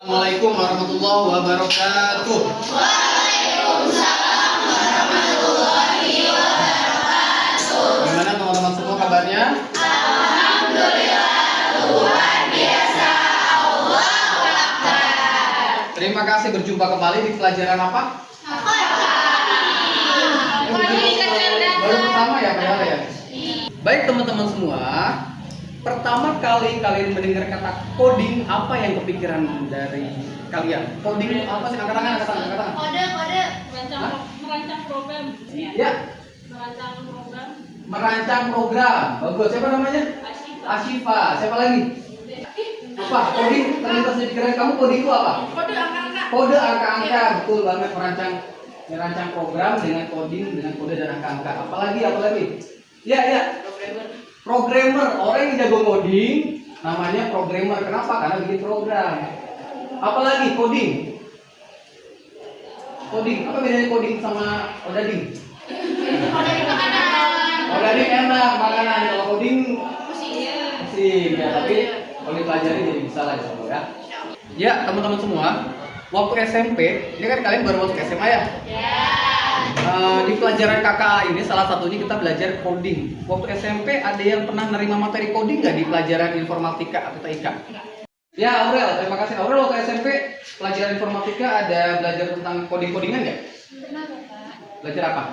Assalamualaikum warahmatullahi wabarakatuh. Waalaikumsalam warahmatullahi wabarakatuh. Gimana teman-teman semua kabarnya? Alhamdulillah, luar biasa. Allahu Akbar. Terima kasih berjumpa kembali di pelajaran apa? Baru pertama ya padahal ya. Baik teman-teman semua, pertama kali kalian mendengar kata coding, apa yang kepikiran dari kalian? Coding apa sih? Angkat tangan. Kode. Merancang program. Ya, merancang program. Bagus. Siapa namanya? Asyifa. Siapa lagi? Apa? Coding terlintas di pikiran kamu, coding itu apa? Kode angka-angka. Betul banget, merancang program dengan coding, dengan kode dan angka-angka. Apalagi? Ya. Programmer, orang yang jago coding namanya programmer. Kenapa? Karena bikin program. Apalagi coding. Apa bedanya coding sama odading? Odading enak makanan, kalau coding pusing ya, tapi kalau dipelajari jadi bisa lah ya. Ya, teman-teman semua, waktu SMP, ini kan kalian baru masuk SMA ya? Di pelajaran KKA ini salah satunya kita belajar coding. Waktu SMP ada yang pernah nerima materi coding nggak di pelajaran informatika atau TIK? Ya, Aurel, terima kasih. Aurel, waktu SMP pelajaran informatika ada belajar tentang coding-codingan nggak? Pernah Bapak? Belajar apa?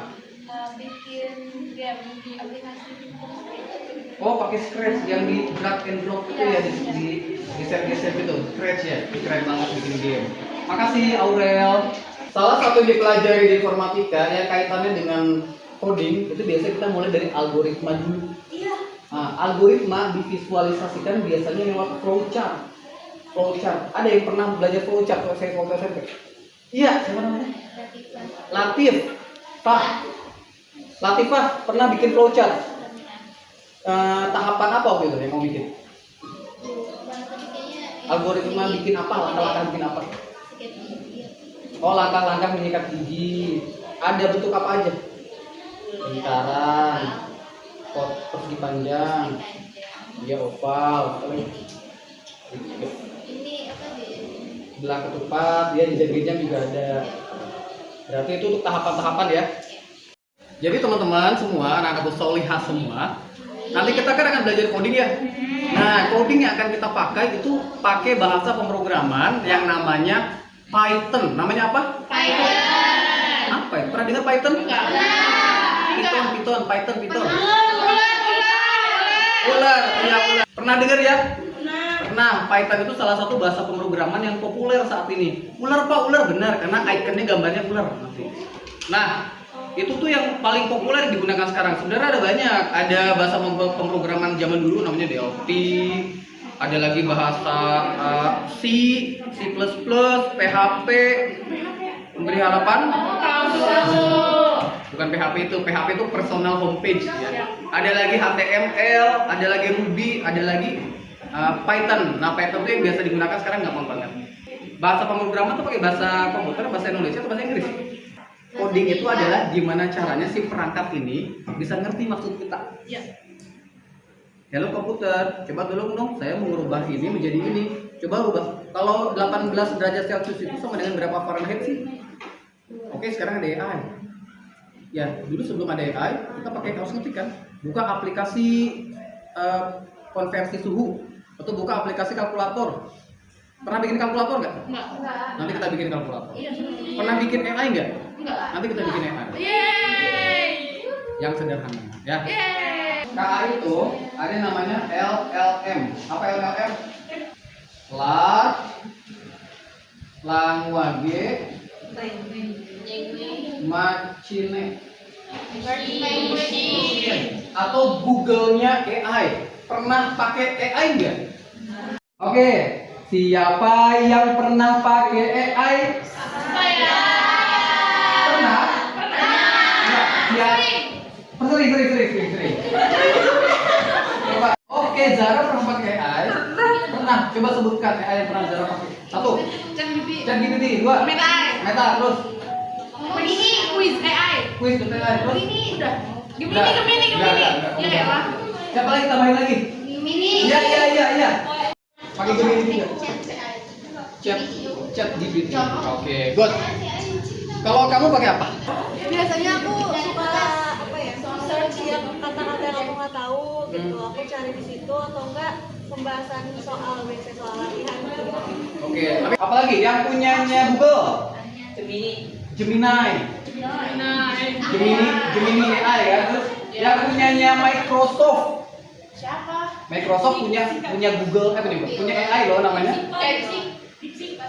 Bikin game di aplikasi. Oh, pakai Scratch yang di drag and drop itu ya, di geser-geser gitu. Scratch ya, keren banget bikin game. Makasih Aurel. Salah satu yang dipelajari di informatika yang kaitannya dengan coding itu biasanya kita mulai dari algoritma dulu. Iya. Nah, algoritma divisualisasikan biasanya lewat flowchart. Ada yang pernah belajar flowchart waktu SMP? Iya, siapa namanya? Latifah pernah bikin flowchart. Tahapan apa waktu itu yang mau bikin? Algoritma bikin apa? Langkah-langkah bikin apa? Oh, langkah-langkah menyikat gigi. Ada bentuk apa aja? Lingkaran, persegi panjang, dia oval, belah ketupat, dia jenjang juga ada. Berarti itu untuk tahapan-tahapan ya. Jadi teman-teman semua, anak-anak solihah semua, nanti kita kan akan belajar coding ya. Nah, coding yang akan kita pakai itu pakai bahasa pemrograman yang namanya Python. Namanya apa? Python. Apa ya? Pernah dengar Python? Enggak. Python. Ular. Pernah dengar ya? Nah, Python itu salah satu bahasa pemrograman yang populer saat ini. Ular benar karena ikonnya gambarnya ular. Nah, itu tuh yang paling populer digunakan sekarang. Sebenarnya ada banyak. Ada bahasa pemrograman zaman dulu namanya DLT. Ada lagi bahasa C, PHP. Memberi harapan? Bukan PHP itu personal homepage ya. Ada lagi HTML, ada lagi Ruby, ada lagi Python. Nah, Python itu yang biasa digunakan sekarang gampang banget. Bahasa pemrograman itu pakai bahasa komputer, bahasa Indonesia atau bahasa Inggris? Coding itu adalah gimana caranya si perangkat ini bisa ngerti maksud kita. Halo komputer, coba tolong dong, saya mau merubah ini menjadi ini. Coba rubah. Kalau 18 derajat Celcius itu sama dengan berapa Fahrenheit sih? Oke, sekarang ada AI. Ya, dulu sebelum ada AI, kita pakai harus ngetik kan. Buka aplikasi konversi suhu atau buka aplikasi kalkulator. Pernah bikin kalkulator nggak? Enggak. Nanti kita bikin kalkulator. Iya. Pernah bikin AI nggak? Enggak. Nanti kita bikin AI. Yeay. Yang sederhana, ya. Yeay. KA itu ada namanya LLM. Apa LLM? Large Language Machine atau Google-nya AI. Pernah pakai AI nggak? Oke, siapa yang pernah pakai AI? Saya. Pernah? Sering. Coba. Oke, Zara pernah pakai AI? Pernah. Coba sebutkan AI yang pernah Zara pakai. 1. ChatGPT. 2. Meta. Terus. Ini quiz AI. Quiz AI. Terus. Ini udah. Gemini. Ya lah. Siapa lagi, tambahin lagi? Gemini. Iya. Pakai Gemini juga. Chat GPT. Oke, good. Kalau kamu pakai apa? Biasanya aku suka apa ya, search yang kata-kata yang aku nggak tahu gitu, aku cari di situ atau enggak pembahasan soal biasa soal latihan gitu. Oke, apa lagi yang punyanya Google? Gemini. Gemini AI ya. Terus yang punyanya Microsoft. Microsoft punya Google, punya AI loh namanya.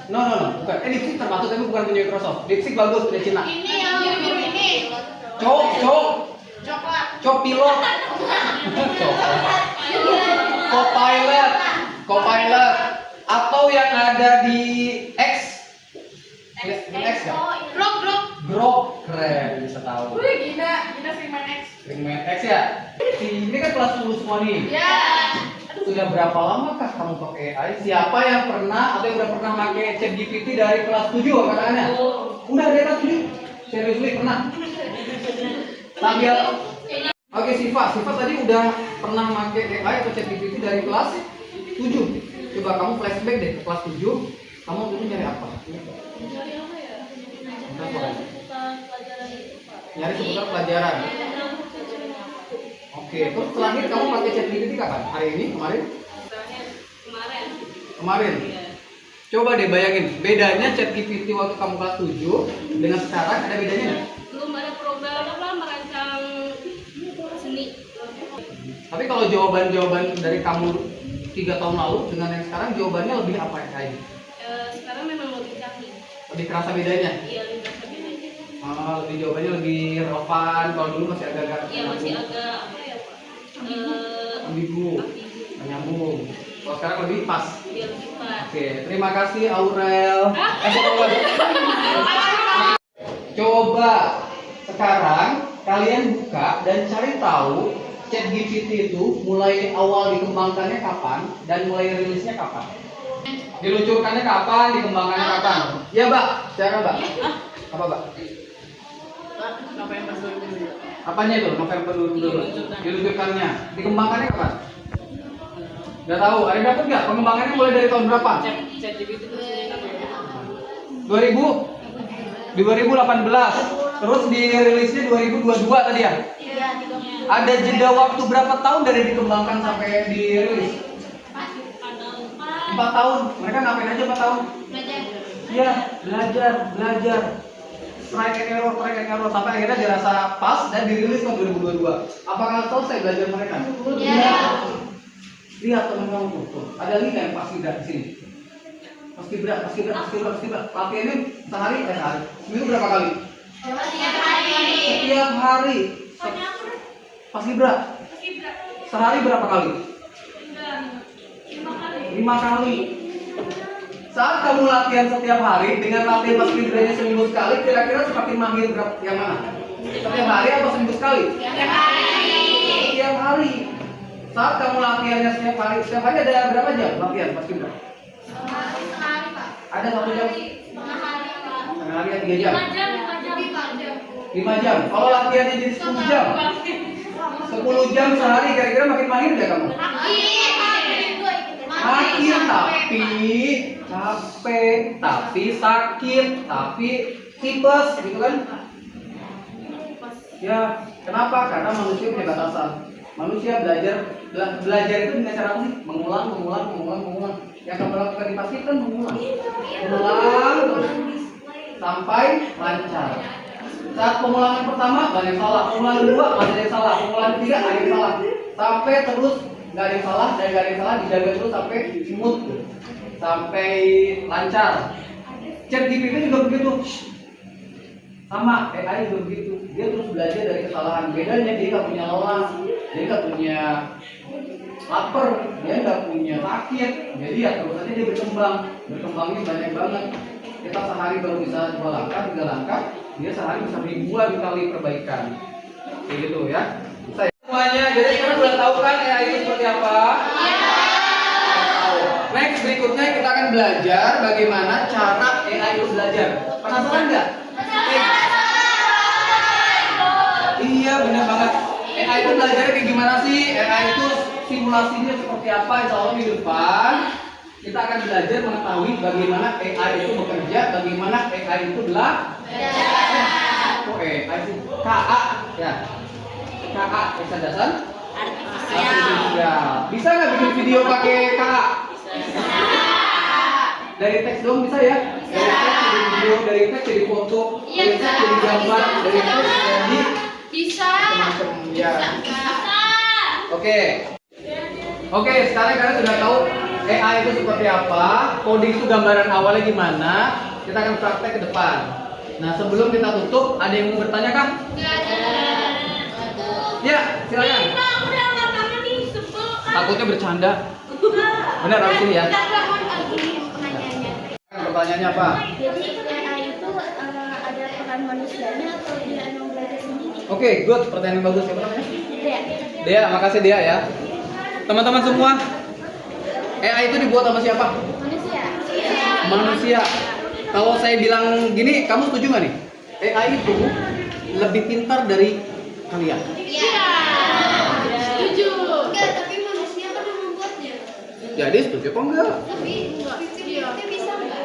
No, bukan. DeepSeek termasuk tapi bukan punya Microsoft. DeepSeek bagus, punya Cina. Ini yang ini. Copilot. Copilot. Atau yang ada di X ya? Grok, keren, bisa tahu. Gila Freeman X. Ringman X ya? Ini kan kelas 10 semua nih. Ya. Sudah berapa lama kah kamu pakai AI? Siapa yang pernah atau yang udah pernah pakai ChatGPT dari kelas 7 katanya? Udah dari kelas 7? Seriously pernah? Sambil Oke, Siva tadi udah pernah pakai AI atau ChatGPT dari kelas 7. Coba kamu flashback deh ke kelas 7. Kamu dulu nyari apa? Dari apa ya? Apa? Seputar pelajaran itu, Pak. Nyari seputar pelajaran. Oke, terus terakhir kamu pakai ChatGPT kapan? Hari ini? Kemarin? Kemarin. Kemarin. Iya. Coba deh bayangin, bedanya ChatGPT waktu kamu kelas 7 dengan sekarang ada bedanya nggak? Belum ada program apa merancang seni. Tapi kalau jawaban dari kamu 3 tahun lalu dengan yang sekarang jawabannya lebih apa ya kayaknya? Sekarang memang lebih canggih. Lebih kerasa bedanya? Iya, lebih kerasa bedanya. Lebih jawabannya lebih relevan. Kalau dulu masih agak-agak Iya, masih agak apa ya, Pak? ambigu, menyambung. Kalau sekarang lebih pas. Iya, lebih pas. Oke, terima kasih Aurel. Coba sekarang kalian buka dan cari tahu ChatGPT itu mulai awal dikembangkannya kapan dan mulai rilisnya kapan. Diluncurkannya kapan, dikembangkannya kapan? Ya, Mbak. Silakan, Mbak. Apa, Mbak? Apanya itu? November dulu. Diluncurkannya. Dikembangkannya kapan? Nggak tahu. Ada yang dapat nggak? Pengembangannya mulai dari tahun berapa? 2018. Terus dirilisnya 2022 tadi ya? Iya, 30. Ada jeda waktu berapa tahun dari dikembangkan sampai dirilis? 4 tahun. Mereka ngapain aja 4 tahun? Iya, belajar. Try and error sampai akhirnya dirasa pas dan dirilis tahun 2022. Apakah selesai belajar mereka? Iya. Lihat teman kamu tuh. Ada link yang pasti di sini. Pasti berat. Latihannya sehari. Seminggu berapa kali? Setiap hari. Pasti berat. Sehari berapa kali? 5 kali. Saat kamu latihan setiap hari dengan latihan pas libranya seminggu sekali, kira-kira semakin mahir yang mana? Setiap hari atau seminggu sekali? Setiap hari. Saat kamu latihannya setiap hari ada berapa jam latihan pas libra? Ada 1 jam? Setengah hari ya 3 jam? 5 jam. Kalau latihannya jadi 10 jam? 10 jam sehari, kira-kira makin mahir nggak kamu? Makin, tapi capek, tapi sakit, tapi tipes, gitu kan? Ya, kenapa? Karena manusia punya batasan. Manusia belajar itu dengan cara apa sih? Mengulang. Yang kamu lakukan di pasti kan mengulang terus sampai lancar. Saat pengulangan pertama banyak yang salah, pengulangan kedua ada yang salah, pengulangan ketiga ada yang salah, sampai terus nggak ada yang salah dan nggak ada yang salah, dijaga terus sampai smooth, sampai lancar. ChatGPT juga begitu, sama AI juga begitu. Dia terus belajar dari kesalahan. Bedanya dia nggak punya lelah, dia nggak punya lapar, dia nggak punya sakit. Jadi ya terus aja dia berkembangnya banyak banget. Kita sehari baru bisa 2 langkah, 3 langkah, dia sehari bisa ribuan kali perbaikan. Kayak gitu ya. Semuanya, jadi sekarang udah tahu kan AI itu seperti apa? Next berikutnya kita akan belajar bagaimana cara AI itu belajar. Penasaran nggak? Iya, benar banget. AI itu belajarnya kayak gimana sih? AI itu simulasinya seperti apa? Insya Allah minggu depan kita akan belajar mengetahui bagaimana AI itu bekerja, bagaimana AI itu belajar. Oh, AI sih. KA ya. KA kecerdasan artifisial. Bisa nggak bikin video pakai KA? Dari teks doang bisa ya? Dari teks jadi video, dari teks jadi foto, dari teks jadi gambar, dari teks jadi Bisa. macam ya. Oke, sekarang kalian sudah tahu AI itu seperti apa, coding itu gambaran awalnya gimana. Kita akan praktek ke depan. Nah, sebelum kita tutup, ada yang mau bertanya kah? Ya, silakan. Takutnya bercanda. Benar harus ini ya. Pertanyaannya apa? Jadi AI itu ada peran manusianya atau dia emang belajar sendiri? Oke, good. Pertanyaan bagus. Siapa namanya? Dia. Dea, makasih Dea ya. Teman-teman semua, AI itu dibuat sama siapa? Manusia. Manusia. Kalau saya bilang gini, kamu setuju nggak nih? AI itu lebih pintar dari kalian. Setuju. Enggak, tapi manusia kan yang membuatnya. Jadi setuju apa enggak? Tapi itu bisa enggak?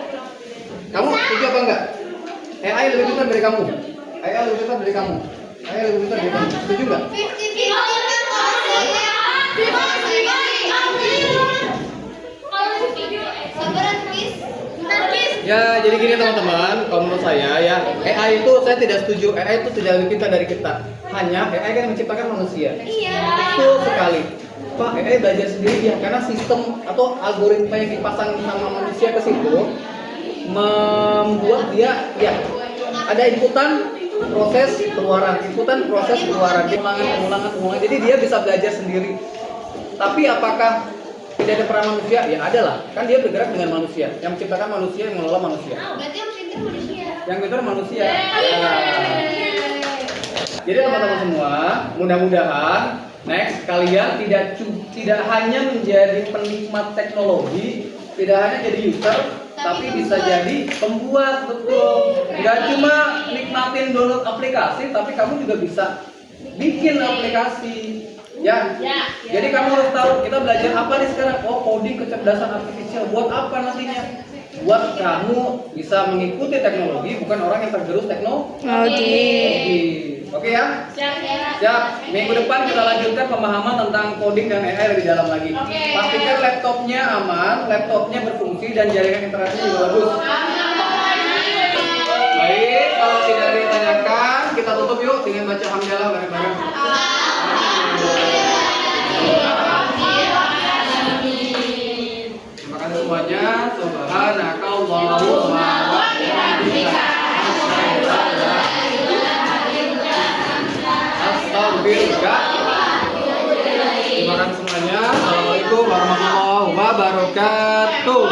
Kamu setuju apa enggak? AI lebih pintar dari kamu. AI lebih pintar dari kamu. AI lebih pintar dari kamu. Setuju nggak? Ya, jadi gini teman-teman, kalau menurut saya ya, AI itu saya tidak setuju. AI itu tidak lebih pintar dari kita. Hanya AI kan menciptakan manusia. Iya. Betul sekali. Pak, AI belajar sendiri ya, karena sistem atau algoritma yang dipasang sama manusia ke situ membuat dia ya ada inputan proses keluaran, dia pengulangan. Jadi dia bisa belajar sendiri. Tapi apakah tidak ada peran manusia? Ya ada lah. Kan dia bergerak dengan manusia. Yang menciptakan manusia, yang mengelola manusia. Berarti yang pintar manusia. Yang pintar manusia. Jadi teman-teman semua, mudah-mudahan next kalian tidak hanya menjadi penikmat teknologi, tidak hanya jadi user, tapi bisa jadi pembuat, betul. Gak cuma nikmatin download aplikasi, tapi kamu juga bisa bikin aplikasi. Ya. Jadi kamu harus tahu kita belajar apa nih sekarang? Oh, coding kecerdasan artifisial. Buat apa nantinya? Buat kamu bisa mengikuti teknologi, bukan orang yang tergerus teknologi. Oke ya? Siap. Minggu depan kita lanjutkan pemahaman tentang coding dan AI lebih dalam lagi. Pastikan laptopnya aman, laptopnya berfungsi dan jaringan internetnya juga bagus. Baik, kalau tidak ada yang ditanyakan, kita tutup yuk dengan baca hamdalah bareng-bareng. Terima kasih semuanya. Subhanakallahumma wa bihamdika asyhadu an la astaghfiruka. Terima kasih semuanya. Assalamualaikum warahmatullahi wabarakatuh.